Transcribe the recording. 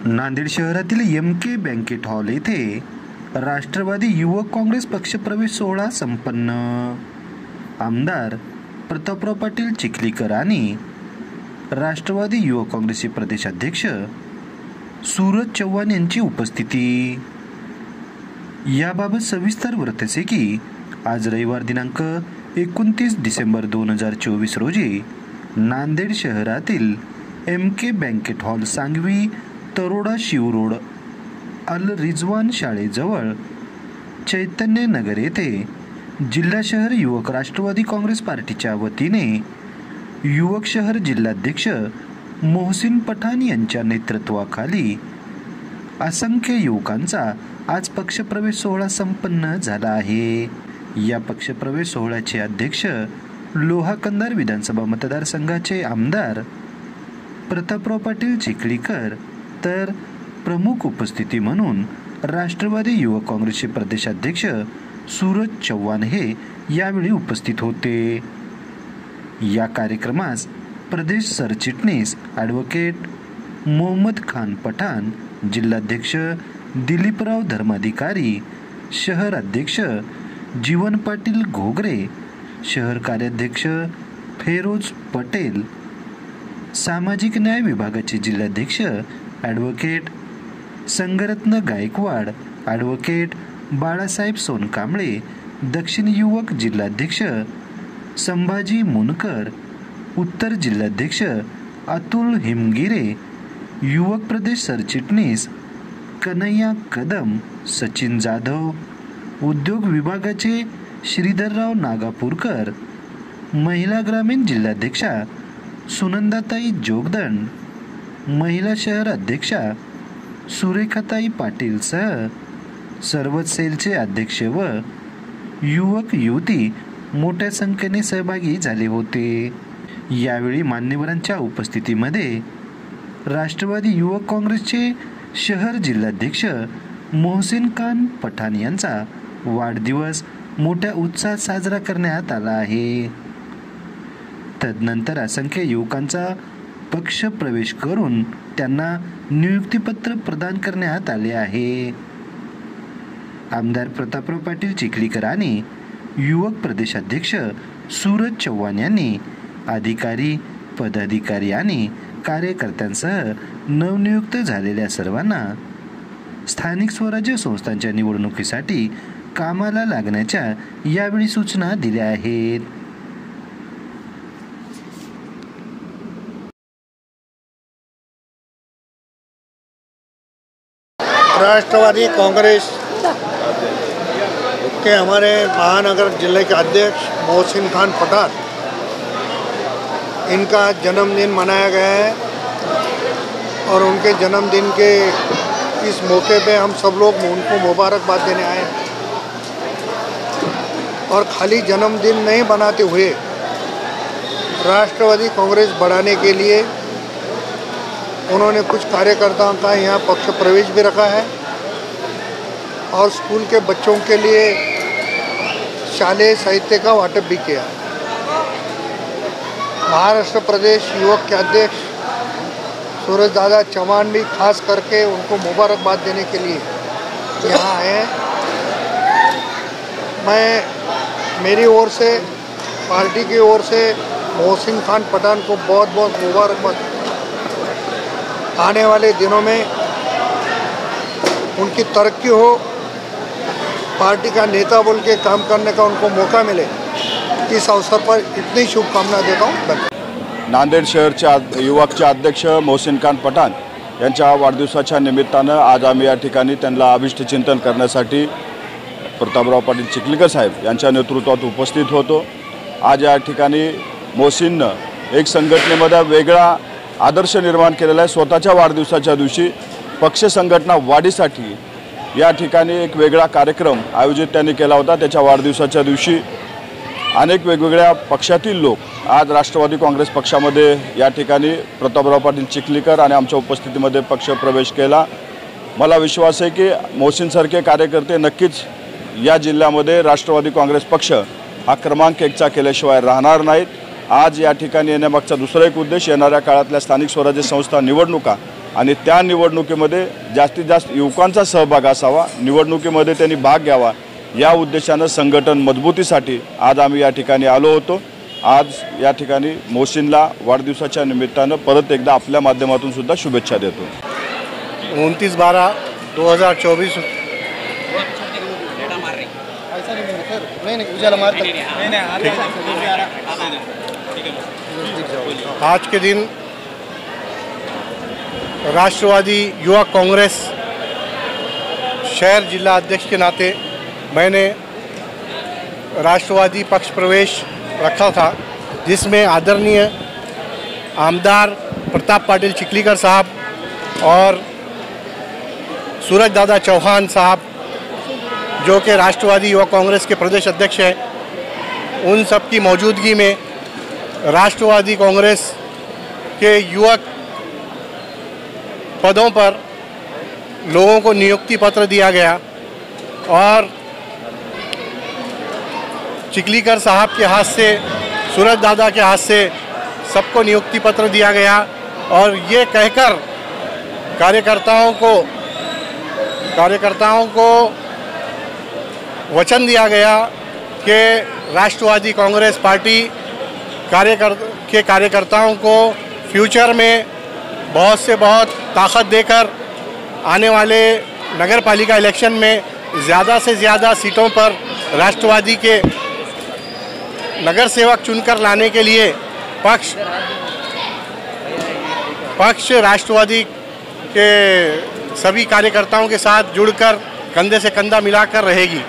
नांदेड शहरातील M K. Banquet hall येथे राष्ट्रवादी युवक काँग्रेस पक्षप्रवेश सोहळा संपन्न। आमदार प्रतापराव पाटील चिखलीकर आणि राष्ट्रवादी युवक काँग्रेसचे प्रदेशाध्यक्ष सूरज चव्हाण यांची उपस्थिती। याबाबत सविस्तर वृत्त असे की आज रविवार दिनांक 29 डिसेंबर 2024 रोजी नांदेड शहरातील M K. Banquet hall Sangvi Taroda Shiv road Al Rizwan शाळेजवळ चैतन्य नगर येथे जिल्हा शहर युवक राष्ट्रवादी काँग्रेस पार्टीच्या वतीने युवक शहर जिल्हाध्यक्ष मोहसिन पठाण यांच्या नेतृत्वाखाली असंख्य युवकांचा आज पक्षप्रवेश सोहळा संपन्न झाला आहे। या पक्षप्रवेश सोहळ्याचे अध्यक्ष लोहा कंधार विधानसभा मतदारसंघाचे आमदार प्रतापराव पाटील चिखलीकर तर प्रमुख उपस्थिती म्हणून राष्ट्रवादी युवक काँग्रेसचे प्रदेशाध्यक्ष सूरज चव्हाण हे यावेळी उपस्थित होते। या कार्यक्रमास प्रदेश सरचिटणीस ॲडव्होकेट मोहम्मद खान पठाण, जिल्हाध्यक्ष दिलीपराव धर्माधिकारी, शहर अध्यक्ष जीवन पाटील घोगरे, शहर कार्याध्यक्ष फेरोज पटेल, सामाजिक न्याय विभागाचे जिल्हाध्यक्ष ॲडव्होकेट संगरत्न गायकवाड, ॲडव्होकेट बाळासाहेब सोनकांबळे, दक्षिण युवक जिल्हाध्यक्ष संभाजी मुनकर, उत्तर जिल्हाध्यक्ष अतुल हिमगिरे, युवक प्रदेश सरचिटणीस कन्हैया कदम, सचिन जाधव, उद्योग विभागाचे श्रीधरराव नागापूरकर, महिला ग्रामीण जिल्हाध्यक्षा सुनंदाताई जोगदंड, महिला शहर अध्यक्षा सुरेखाताई पाटील सह सर्वच सेलचे अध्यक्ष व युवक युवती मोठ्या संख्येने सहभागी झाले होते। यावेळी मान्यवरांच्या उपस्थितीमध्ये राष्ट्रवादी युवक काँग्रेसचे शहर जिल्हाध्यक्ष मोहसिन खान पठाण यांचा वाढदिवस मोठ्या उत्साहात साजरा करण्यात आला आहे। तदनंतर असंख्य युवकांचा पक्ष प्रवेश करून त्यांना नियुक्तीपत्र प्रदान करण्यात आले आहे। आमदार प्रतापराव पाटील चिखलीकर आणि युवक प्रदेशाध्यक्ष सूरज चव्हाण यांनी अधिकारी, पदाधिकारी आणि कार्यकर्त्यांसह नवनियुक्त झालेल्या सर्वांना स्थानिक स्वराज्य संस्थांच्या निवडणुकीसाठी कामाला लागण्याच्या यावेळी सूचना दिल्या आहेत। राष्ट्रवादी कांग्रेस के हमारे महानगर जिले के अध्यक्ष मोहसिन खान पठाण, इनका जन्मदिन मनाया गया है और उनके जन्मदिन के इस मौके पे हम सब लोग उनको मुबारकबाद देने आए हैं। और खाली जन्मदिन नहीं मनाते हुए राष्ट्रवादी कांग्रेस बढ़ाने के लिए उन्होंने कुछ कार्यकर्ताओं का यहाँ पक्ष प्रवेश भी रखा है और स्कूल के बच्चों के लिए शालेय साहित्य का वाटप भी किया। महाराष्ट्र प्रदेश युवक के अध्यक्ष सूरज दादा चव्हाण भी खास करके उनको मुबारकबाद देने के लिए यहाँ आए हैं। मैं मेरी ओर से, पार्टी की ओर से मोहसिन खान पठाण को बहुत बहुत मुबारकबाद। आने वाले दिनों में उनकी तरक्की हो, पार्टी का नेता बोल के काम करने का उनको मौका मिले, इस अवसर पर इतनी शुभकामना देता हूँ। नांदेड शहरचे युवकचे अध्यक्ष मोहसिन खान पठाण यांच्या वाढदिवसाच्या निमित्तानं आज आम्ही या ठिकाणी त्यांना अभिष्ट चिंतन करण्यासाठी प्रतापराव पाटील चिखलीकर साहेब यांच्या नेतृत्वात उपस्थित होतो। आज या ठिकाणी मोहसिननं एक संघटनेमध्ये वेगळा आदर्श निर्माण केलेला आहे। स्वतःच्या वाढदिवसाच्या दिवशी पक्ष संघटना वाढीसाठी या ठिकाणी एक वेगळा कार्यक्रम आयोजित त्यांनी केला होता। त्याच्या वाढदिवसाच्या दिवशी अनेक वेगवेगळ्या पक्षातील लोक आज राष्ट्रवादी काँग्रेस पक्षामध्ये या ठिकाणी प्रतापराव पाटील चिखलीकर आणि आमच्या उपस्थितीमध्ये पक्ष प्रवेश केला। मला विश्वास आहे की मोहसिनसारखे कार्यकर्ते नक्कीच या जिल्ह्यामध्ये राष्ट्रवादी काँग्रेस पक्ष हा क्रमांक 1चा केल्याशिवाय राहणार नाहीत। आज या ठिकाणी येण्यामागचा दुसरा एक उद्देश येणाऱ्या काळातल्या स्थानिक स्वराज्य संस्था निवडणुका आणि त्या निवडणुकीमध्ये जास्तीत जास्त युवकांचा सहभाग असावा, निवडणुकीमध्ये त्यांनी भाग घ्यावा, या उद्देशानं संघटन मजबूतीसाठी आज आम्ही या ठिकाणी आलो होतो। आज या ठिकाणी मोहसिनला वाढदिवसाच्या निमित्तानं परत एकदा आपल्या माध्यमातून सुद्धा शुभेच्छा देतो। 29/12/2024 आज के दिन राष्ट्रवादी युवा कांग्रेस शहर जिला अध्यक्ष के नाते मैंने राष्ट्रवादी पक्ष प्रवेश रखा था, जिसमें आदरणीय आमदार प्रताप पाटिल चिखलीकर साहब और सूरज दादा चौहान साहब जो कि राष्ट्रवादी युवा कांग्रेस के प्रदेश अध्यक्ष हैं, उन सब की मौजूदगी में राष्ट्रवादी कांग्रेस के युवक पदों पर लोगों को नियुक्ति पत्र दिया गया और चिखलीकर साहब के हाथ से, सूरज दादा के हाथ से सबको नियुक्ति पत्र दिया गया और ये कहकर कार्यकर्ताओं को वचन दिया गया कि राष्ट्रवादी कांग्रेस पार्टी कार्यकर्ताओं को फ्यूचर में बहुत से बहुत ताकत देकर आने वाले नगर पालिका इलेक्शन में ज़्यादा से ज़्यादा सीटों पर राष्ट्रवादी के नगर सेवक चुनकर लाने के लिए पक्ष राष्ट्रवादी के सभी कार्यकर्ताओं के साथ जुड़कर कंधे से कंधा मिलाकर रहेगी।